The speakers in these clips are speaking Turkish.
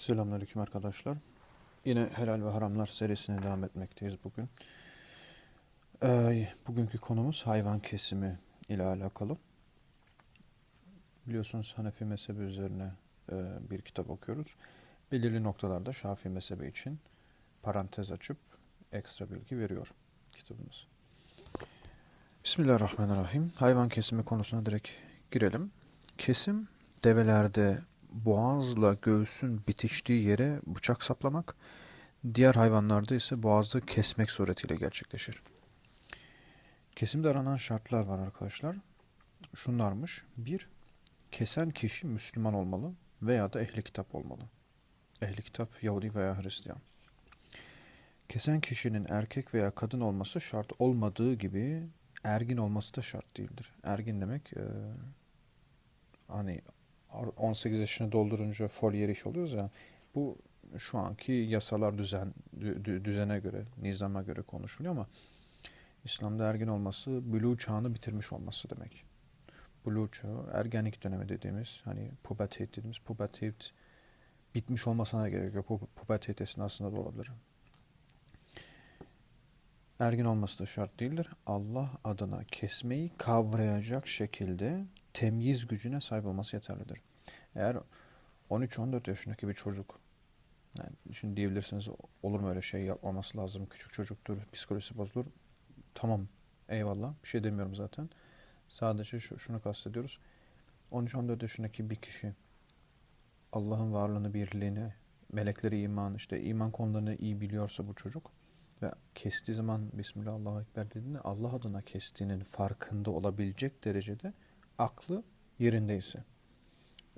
Selamünaleyküm arkadaşlar. Yine helal ve haramlar serisine devam etmekteyiz bugün. Bugünkü konumuz hayvan kesimi ile alakalı. Biliyorsunuz Hanefi mezhebi üzerine bir kitap okuyoruz. Belirli noktalarda Şafii mezhebi için parantez açıp ekstra bilgi veriyor kitabımız. Bismillahirrahmanirrahim. Hayvan kesimi konusuna direkt girelim. Kesim, develerde boğazla göğsün bitiştiği yere bıçak saplamak, diğer hayvanlarda ise boğazı kesmek suretiyle gerçekleşir. Kesimde aranan şartlar var arkadaşlar. Şunlarmış. Bir, kesen kişi Müslüman olmalı veya da ehli kitap olmalı. Ehli kitap Yahudi veya Hristiyan. Kesen kişinin erkek veya kadın olması şart olmadığı gibi ergin olması da şart değildir. Ergin demek hani 18 yaşını doldurunca volyerik oluyoruz ya. Bu şu anki yasalar düzene göre, nizama göre konuşuluyor ama İslam'da ergin olması, buluğ çağını bitirmiş olması demek. Buluğ çağı, ergenlik dönemi dediğimiz, hani pubertet dediğimiz, pubertet bitmiş olmasına gerek yok. Pubertet esnasında da olabilir. Ergin olması da şart değildir. Allah adına kesmeyi kavrayacak şekilde temyiz gücüne sahip olması yeterlidir. Eğer 13-14 yaşındaki bir çocuk, yani şimdi diyebilirsiniz olur mu öyle şey, yapmaması lazım, küçük çocuktur, psikolojisi bozulur. Tamam, eyvallah, bir şey demiyorum zaten. Sadece şunu kastediyoruz. 13-14 yaşındaki bir kişi Allah'ın varlığını, birliğini, melekleri iman, işte iman konularını iyi biliyorsa bu çocuk ve kestiği zaman Bismillah Allahu Ekber dediğinde Allah adına kestiğinin farkında olabilecek derecede aklı yerindeyse.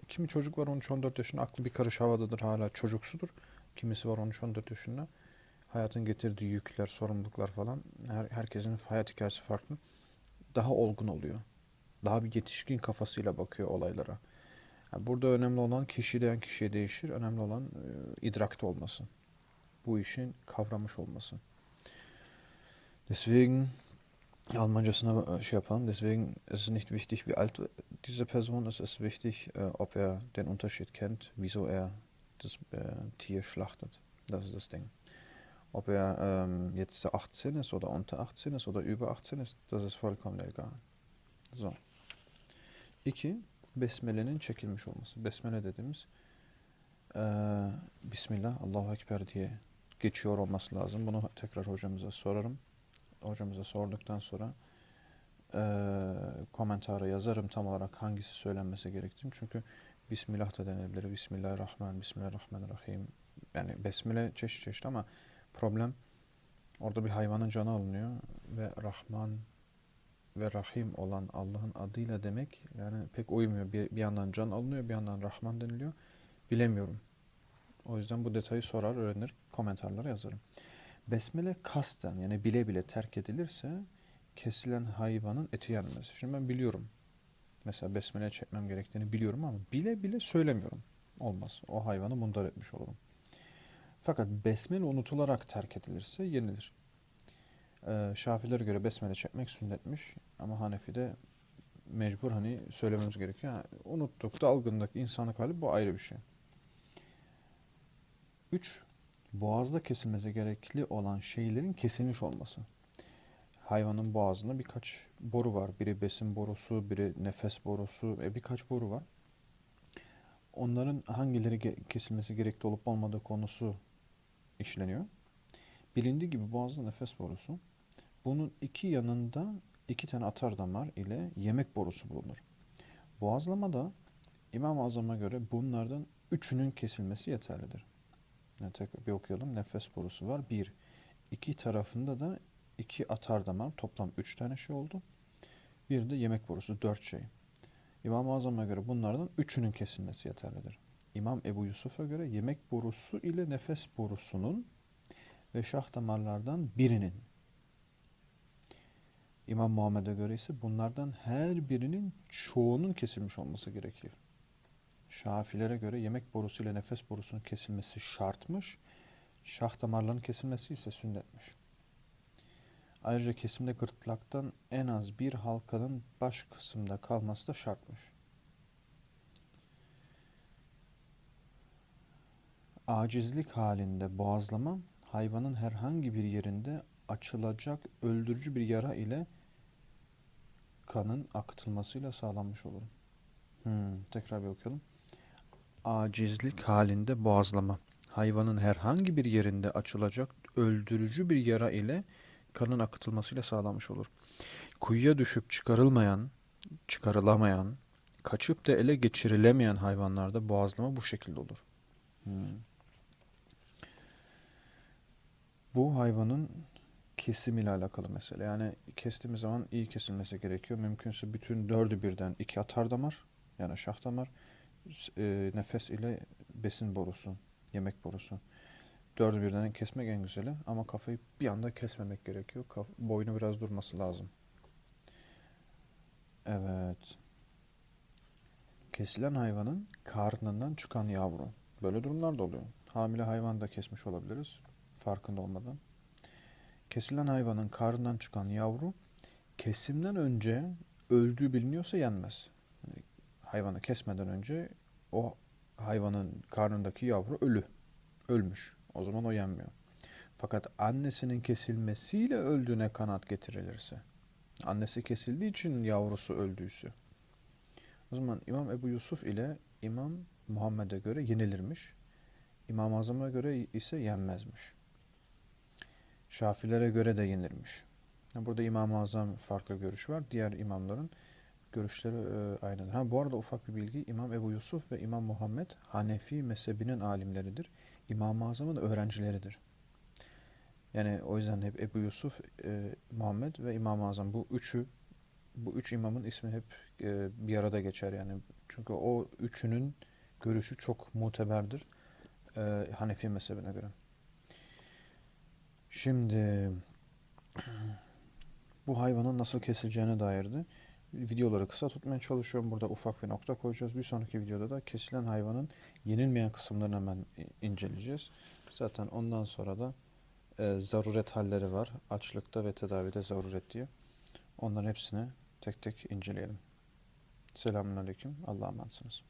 Kimi çocuk var 13-14 yaşında, aklı bir karış havadadır, hala çocuksudur. Kimisi var 13-14 yaşında, hayatın getirdiği yükler, sorumluluklar falan, herkesin hayat hikayesi farklı. Daha olgun oluyor. Daha bir yetişkin kafasıyla bakıyor olaylara. Yani burada önemli olan kişiden kişiye değişir. Önemli olan idrakte olması. Bu işin kavramış olması. Deswegen Almancasına şey yapalım. Deswegen ist es nicht wichtig, wie alt diese Person ist. Es ist wichtig, ob er den Unterschied kennt, wieso er das Tier schlachtet. Das ist das Ding. Ob er jetzt 18 ist oder unter 18 ist oder über 18 ist, das ist vollkommen egal. So. 2. Besmele'nin çekilmiş olması. Besmele dediğimiz Bismillah, Allahu Ekber diye geçiyor olması lazım. Bunu tekrar hocamıza sorarım. Hocamıza sorduktan sonra komentara yazarım tam olarak hangisi söylenmesi gerektiğini. Çünkü Bismillah da denebilir. Bismillahirrahmanirrahim. Yani Besmele çeşit çeşit ama problem orada bir hayvanın canı alınıyor ve Rahman ve Rahim olan Allah'ın adıyla demek yani pek uymuyor. Bir yandan can alınıyor, bir yandan Rahman deniliyor. Bilemiyorum. O yüzden bu detayı sorar, öğrenir, komentarlara yazarım. Besmele kasten yani bile bile terk edilirse kesilen hayvanın eti yenmez. Şimdi ben biliyorum. Mesela besmele çekmem gerektiğini biliyorum ama bile bile söylemiyorum. Olmaz. O hayvanı mundar etmiş olurum. Fakat besmele unutularak terk edilirse yenilir. Şafilere göre besmele çekmek sünnetmiş ama Hanefi'de mecbur hani söylememiz gerekiyor. Yani unuttuk, dalgınlık, insanlık hali, bu ayrı bir şey. 3. Boğazda kesilmesi gerekli olan şeylerin kesilmiş olması. Hayvanın boğazında birkaç boru var. Biri besin borusu, biri nefes borusu, birkaç boru var. Onların hangileri kesilmesi gerekli olup olmadığı konusu işleniyor. Bilindiği gibi boğazda nefes borusu. Bunun iki yanında iki tane atar damar ile yemek borusu bulunur. Boğazlamada İmam-ı Azam'a göre bunlardan üçünün kesilmesi yeterlidir. Yani tekrar bir okuyalım. Nefes borusu var. Bir. İki tarafında da iki atar damar. Toplam 3 tane şey oldu. Bir de yemek borusu, 4 şey. İmam-ı Azam'a göre bunlardan üçünün kesilmesi yeterlidir. İmam Ebu Yusuf'a göre yemek borusu ile nefes borusunun ve şah damarlardan birinin. İmam Muhammed'e göre ise bunlardan her birinin çoğunun kesilmiş olması gerekiyor. Şafilere göre yemek borusu ile nefes borusunun kesilmesi şartmış, şah damarlarının kesilmesi ise sünnetmiş. Ayrıca kesimde gırtlaktan en az bir halkanın baş kısımda kalması da şartmış. Acizlik halinde boğazlama hayvanın herhangi bir yerinde açılacak öldürücü bir yara ile kanın akıtılmasıyla sağlanmış olur. Tekrar bir okuyalım. Acizlik halinde boğazlama hayvanın herhangi bir yerinde açılacak öldürücü bir yara ile kanın akıtılmasıyla sağlanmış olur. Kuyuya düşüp çıkarılamayan, kaçıp da ele geçirilemeyen hayvanlarda boğazlama bu şekilde olur. Hmm. Bu hayvanın kesimiyle alakalı mesele. Yani kestiğimiz zaman iyi kesilmesi gerekiyor. Mümkünse bütün dördü birden, iki atar damar, yani şah damar, nefes ile besin borusu, yemek borusu. Dördü birden kesmek en güzeli ama kafayı bir anda kesmemek gerekiyor. Boynu biraz durması lazım. Evet. Kesilen hayvanın karnından çıkan yavru. Böyle durumlar da oluyor. Hamile hayvan da kesmiş olabiliriz farkında olmadan. Kesilen hayvanın karnından çıkan yavru kesimden önce öldüğü biliniyorsa yenmez. Hayvanı kesmeden önce o hayvanın karnındaki yavru ölmüş. O zaman o yenmiyor. Fakat annesinin kesilmesiyle öldüğüne kanaat getirilirse, annesi kesildiği için yavrusu öldüyse, o zaman İmam Ebu Yusuf ile İmam Muhammed'e göre yenilirmiş. İmam-ı Azam'a göre ise yenmezmiş. Şafilere göre de yenilmiş. Burada İmam-ı Azam farklı görüş var. Diğer imamların görüşleri aynıdır. Bu arada ufak bir bilgi. İmam Ebu Yusuf ve İmam Muhammed Hanefi mezhebinin alimleridir. İmam-ı Azam'ın öğrencileridir. Yani o yüzden hep Ebu Yusuf, Muhammed ve İmam-ı Azam bu üç imamın ismi hep bir arada geçer yani. Çünkü o üçünün görüşü çok muteberdir Hanefi mezhebine göre. Şimdi bu hayvanın nasıl kesileceğine dairdi. Videoları kısa tutmaya çalışıyorum. Burada ufak bir nokta koyacağız. Bir sonraki videoda da kesilen hayvanın yenilmeyen kısımlarını hemen inceleyeceğiz. Zaten ondan sonra da zaruret halleri var. Açlıkta ve tedavide zaruret diye. Onların hepsini tek tek inceleyelim. Selamünaleyküm. Allah'a emanetsiniz.